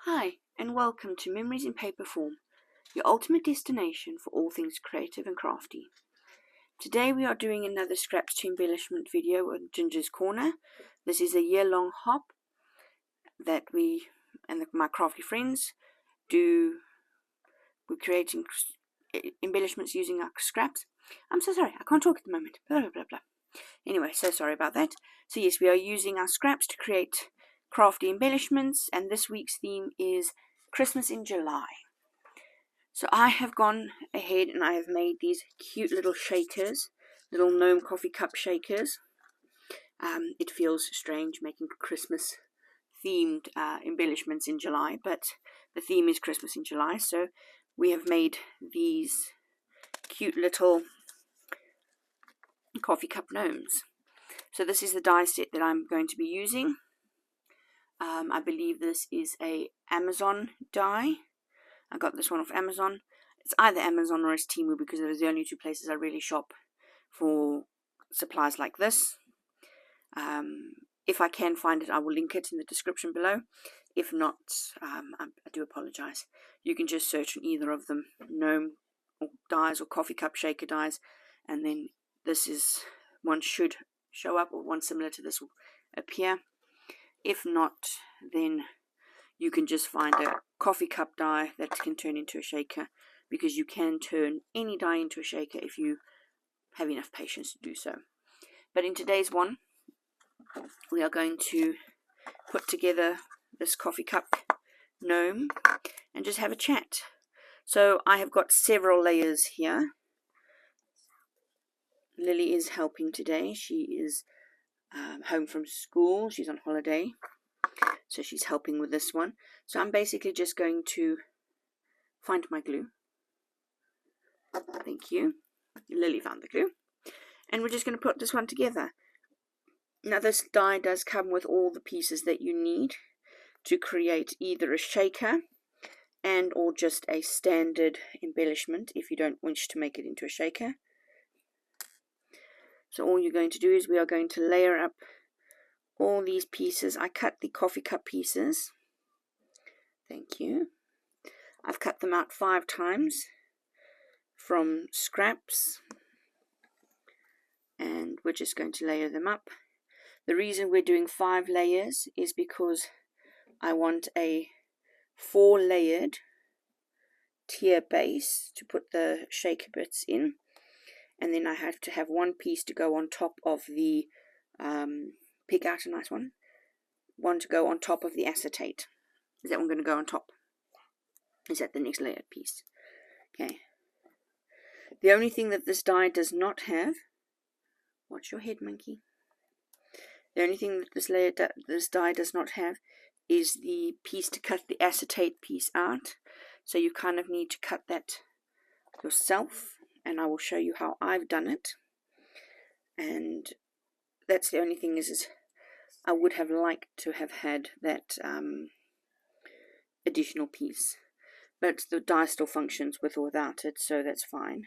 Hi, and welcome to Memories in Paper Form, your ultimate destination for all things creative and crafty. Today we are doing another Scraps to Embellishment video on Ginger's Corner. This is a year-long hop that we and my crafty friends do. We're creating embellishments using our scraps. I'm so sorry, I can't talk at the moment. Blah, blah, blah, blah. Anyway, so sorry about that. So yes, we are using our scraps to create crafty embellishments, and this week's theme is Christmas in July. So I have gone ahead and I have made these cute little shakers, little gnome coffee cup shakers. It feels strange making Christmas themed embellishments in July, but the theme is Christmas in July, so we have made these cute little coffee cup gnomes. So this is the die set that I'm going to be using. I believe this is a Amazon die. I got this one off Amazon. It's either Amazon or it's Temu because those are the only two places I really shop for supplies like this. If I can find it, I will link it in the description below. If not, I do apologize. You can just search on either of them, gnome or dies or coffee cup shaker dies, and then this is one should show up, or one similar to this will appear. If not, then you can just find a coffee cup die that can turn into a shaker, because you can turn any die into a shaker if you have enough patience to do so. But in today's one, we are going to put together this coffee cup gnome and just have a chat. So I have got several layers here. Lily is helping today. She is home from school. She's on holiday, so she's helping with this one. So I'm basically just going to find my glue. Thank you. Lily found the glue. And we're just going to put this one together. Now this die does come with all the pieces that you need to create either a shaker and or just a standard embellishment if you don't wish to make it into a shaker. So all you're going to do is we are going to layer up all these pieces. I cut the coffee cup pieces. Thank you. I've cut them out 5 times from scraps, and we're just going to layer them up. The reason we're doing 5 layers is because I want a 4-layered tier base to put the shaker bits in, and then I have to have one piece to go on top of the pick out a nice one to go on top of the acetate. Is that one going to go on top? Is that the next layered piece? Okay. The only thing that this die does not have, watch your head, monkey. The only thing that this die does not have is the piece to cut the acetate piece out. So you kind of need to cut that yourself, and I will show you how I've done it. And that's the only thing is I would have liked to have had that additional piece, but the die still functions with or without it, so that's fine.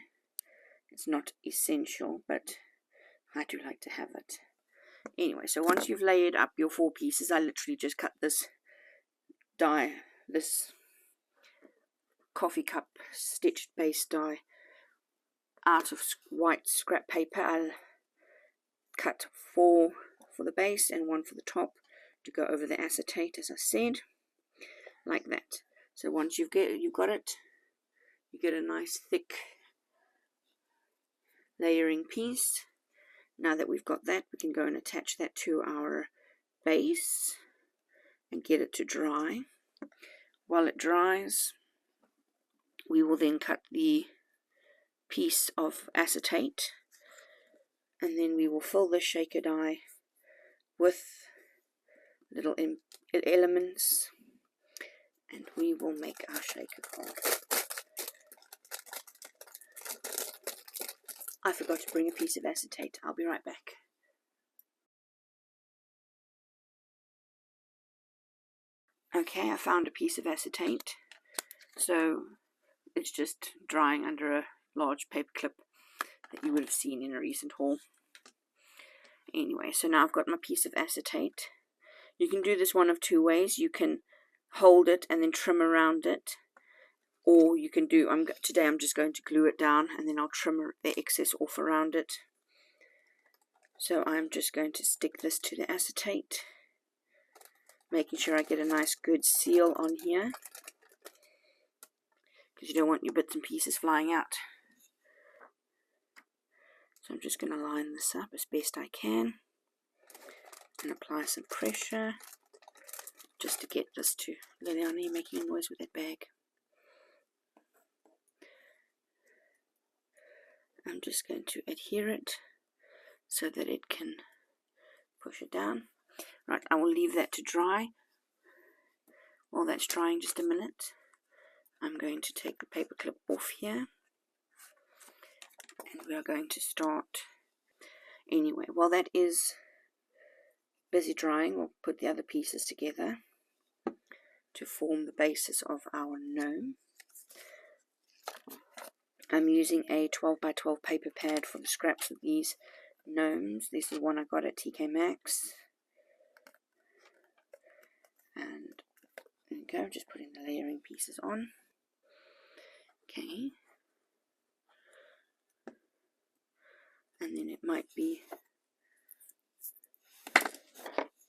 It's not essential, but I do like to have it. Anyway, so once you've layered up your 4 pieces, I literally just cut this die, this coffee cup stitched base die out of white scrap paper. I'll cut 4 for the base and 1 for the top to go over the acetate, as I said, like that. So once you've got it, you get a nice thick layering piece. Now that we've got that, we can go and attach that to our base and get it to dry. While it dries, we will then cut the piece of acetate, and then we will fill the shaker die with little elements, and we will make our shaker craft. I forgot to bring a piece of acetate. I'll be right back. Okay, I found a piece of acetate. So it's just drying under a large paper clip that you would have seen in a recent haul. Anyway, so now I've got my piece of acetate. You can do this one of 2 ways. You can hold it and then trim around it. Or you can do, today I'm just going to glue it down and then I'll trim the excess off around it. So I'm just going to stick this to the acetate, making sure I get a nice good seal on here, because you don't want your bits and pieces flying out. So I'm just going to line this up as best I can and apply some pressure just to get this to Liliana. You're making a noise with that bag. I'm just going to adhere it so that it can push it down. Right, I will leave that to dry. While that's drying, just a minute, I'm going to take the paper clip off here, and we are going to start. Anyway, while that is busy drying, we'll put the other pieces together to form the basis of our gnome. I'm using a 12 by 12 paper pad for the scraps of these gnomes. This is one I got at TK Maxx. And there we go, just putting the layering pieces on. Okay. And then it might be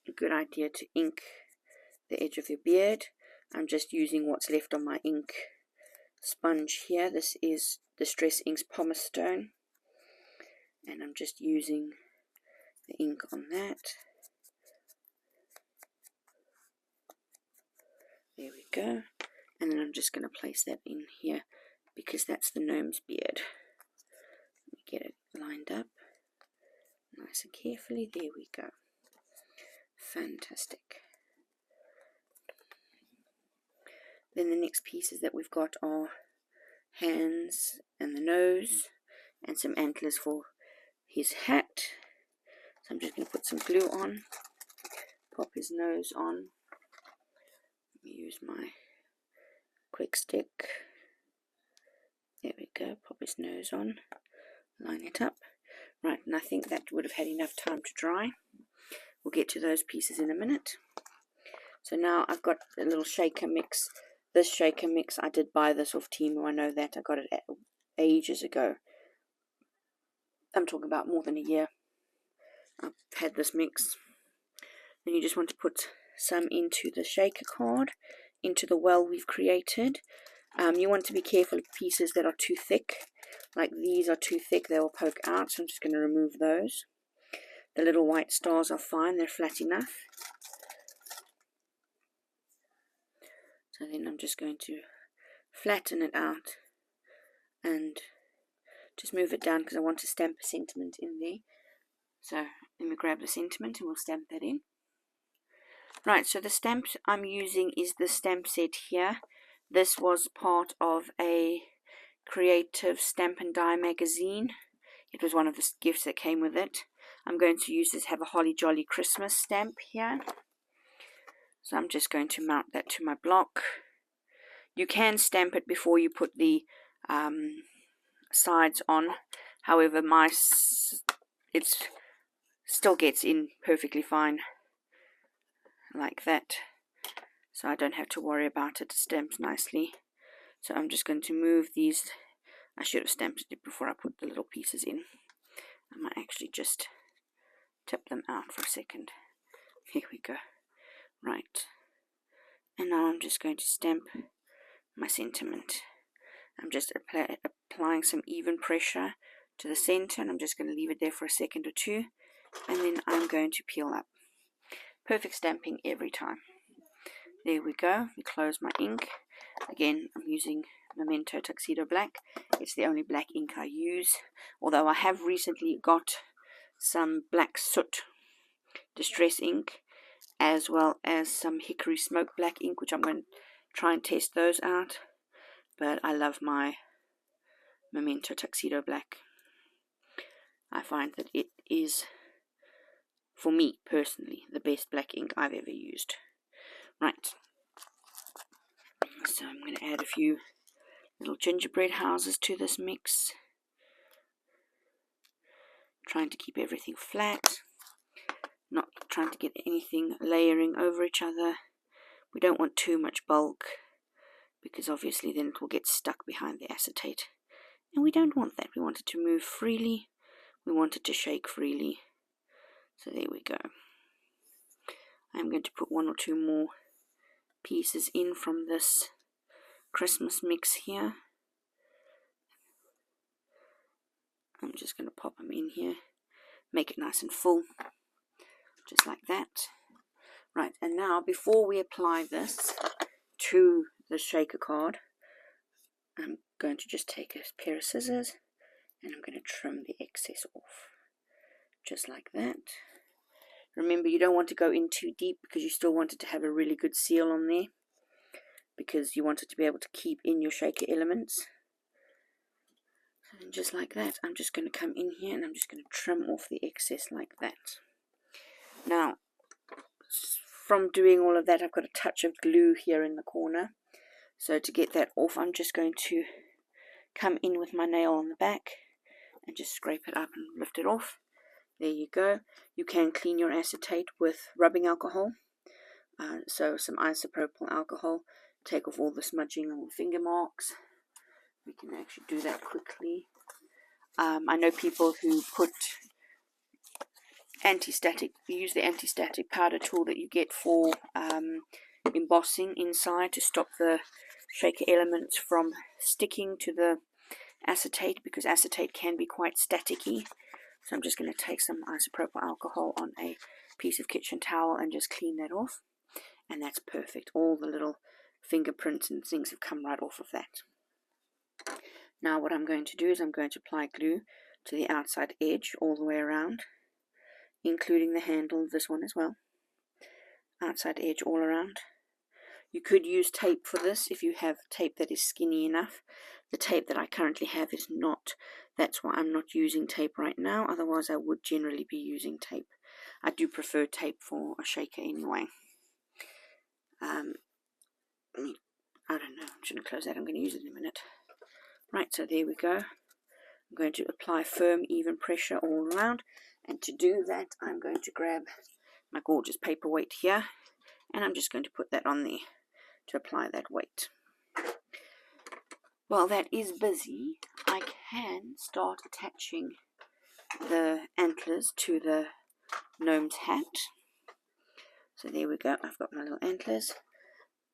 a good idea to ink the edge of your beard. I'm just using what's left on my ink sponge here. This is Distress Inks Pumice Stone, and I'm just using the ink on that. There we go. And then I'm just going to place that in here because that's the gnome's beard. Let me get it lined up nice and carefully. There we go. Fantastic. Then the next pieces that we've got are hands and the nose and some antlers for his hat. So I'm just going to put some glue on, pop his nose on. Let me use my quick stick. There we go, pop his nose on, line it up. Right, and I think that would have had enough time to dry. We'll get to those pieces in a minute. So now I've got a little shaker mix. This shaker mix, I did buy this off Temu. I know that. I got it ages ago. I'm talking about more than a year. I've had this mix. Then you just want to put some into the shaker card, into the well we've created. You want to be careful of pieces that are too thick. Like these are too thick, they will poke out. So I'm just going to remove those. The little white stars are fine. They're flat enough. So then I'm just going to flatten it out and just move it down because I want to stamp a sentiment in there. So let me grab the sentiment and we'll stamp that in. Right, so the stamp I'm using is the stamp set here. This was part of a creative stamp and die magazine. It was one of the gifts that came with it. I'm going to use this Have a Holly Jolly Christmas stamp here. So I'm just going to mount that to my block. You can stamp it before you put the sides on. However, it still gets in perfectly fine like that. So I don't have to worry about it. It stamps nicely. So I'm just going to move these. I should have stamped it before I put the little pieces in. I might actually just tip them out for a second. Here we go. Right. And now I'm just going to stamp my sentiment. I'm just applying some even pressure to the center, and I'm just going to leave it there for a second or two, and then I'm going to peel up. Perfect stamping every time. There we go. We close my ink. Again, I'm using Memento Tuxedo Black. It's the only black ink I use, although I have recently got some black soot distress ink, as well as some hickory smoke black ink, which I'm going to try and test those out. But I love my Memento Tuxedo Black. I find that it is, for me personally, the best black ink I've ever used. Right. So I'm going to add a few little gingerbread houses to this mix. Trying to keep everything flat. Not trying to get anything layering over each other. We don't want too much bulk, because obviously then it will get stuck behind the acetate. And we don't want that. We want it to move freely. We want it to shake freely. So there we go. I'm going to put 1 or 2 more pieces in from this Christmas mix here. I'm just going to pop them in here, make it nice and full, just like that. Right, and now before we apply this to the shaker card, I'm going to just take a pair of scissors and I'm going to trim the excess off, just like that. Remember, you don't want to go in too deep because you still want it to have a really good seal on there, because you want it to be able to keep in your shaker elements. And just like that, I'm just going to come in here and I'm just going to trim off the excess like that. Now, from doing all of that, I've got a touch of glue here in the corner. So to get that off, I'm just going to come in with my nail on the back and just scrape it up and lift it off. There you go. You can clean your acetate with rubbing alcohol. So some isopropyl alcohol. Take off all the smudging or finger marks. We can actually do that quickly. I know people who put use the anti-static powder tool that you get for embossing inside to stop the shaker elements from sticking to the acetate, because acetate can be quite staticky. So I'm just going to take some isopropyl alcohol on a piece of kitchen towel and just clean that off. And that's perfect. All the little fingerprints and things have come right off of that. Now what I'm going to do is I'm going to apply glue to the outside edge all the way around, including the handle of this one as well. Outside edge all around. You could use tape for this if you have tape that is skinny enough. The tape that I currently have is not. That's why I'm not using tape right now. Otherwise I would generally be using tape. I do prefer tape for a shaker anyway. I don't know. I'm just going to close that. I'm going to use it in a minute. Right, so there we go. I'm going to apply firm, even pressure all around. And to do that, I'm going to grab my gorgeous paperweight here. And I'm just going to put that on there to apply that weight. While that is busy, I can start attaching the antlers to the gnome's hat. So there we go. I've got my little antlers.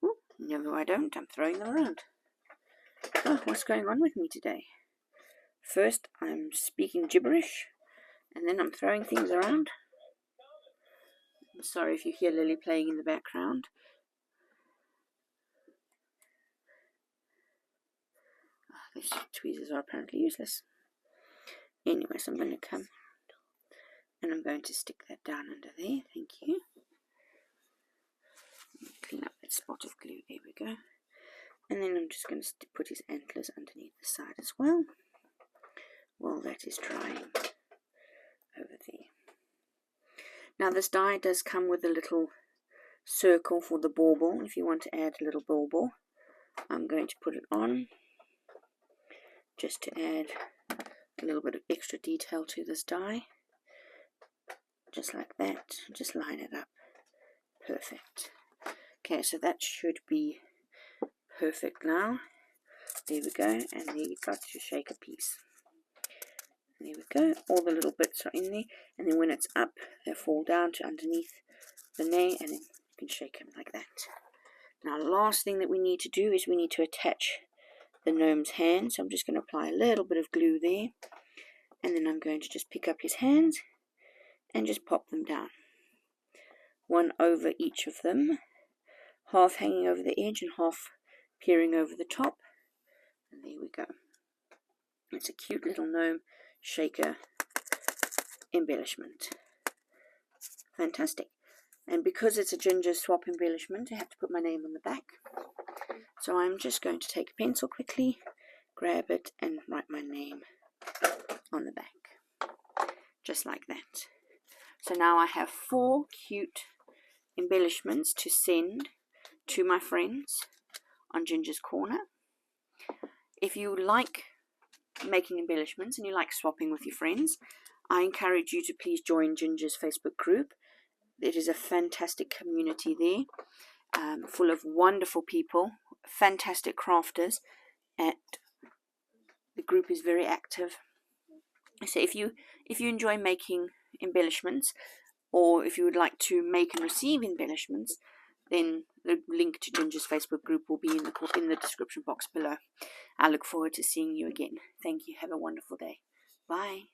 Ooh, no, I don't. I'm throwing them around. Oh, what's going on with me today? First, I'm speaking gibberish, and then I'm throwing things around. I'm sorry if you hear Lily playing in the background. These tweezers are apparently useless. Anyway, so I'm going to come and I'm going to stick that down under there. Thank you. Clean up that spot of glue. There we go. And then I'm just going to put his antlers underneath the side as well, while that is drying over there. Now this die does come with a little circle for the bauble. If you want to add a little bauble, I'm going to put it on just to add a little bit of extra detail to this die. Just like that. Just line it up. Perfect. Okay, so that should be perfect now. There we go, and there you've got your shaker piece. There we go, all the little bits are in there, and then when it's up, they fall down to underneath the nail, and then you can shake them like that. Now the last thing that we need to do is we need to attach the gnome's hands. So I'm just going to apply a little bit of glue there, and then I'm going to just pick up his hands and just pop them down. One over each of them, half hanging over the edge and half peering over the top. And there we go. It's a cute little gnome shaker embellishment. Fantastic. And because it's a ginger swap embellishment, I have to put my name on the back. So I'm just going to take a pencil quickly, grab it, and write my name on the back. Just like that. So now I have 4 cute embellishments to send to my friends on Ginger's Corner. If you like making embellishments and you like swapping with your friends, I encourage you to please join Ginger's Facebook group. It is a fantastic community there, full of wonderful people, fantastic crafters, and the group is very active. So if you enjoy making embellishments, or if you would like to make and receive embellishments, then the link to Ginger's Facebook group will be in the description box below. I look forward to seeing you again. Thank you. Have a wonderful day. Bye.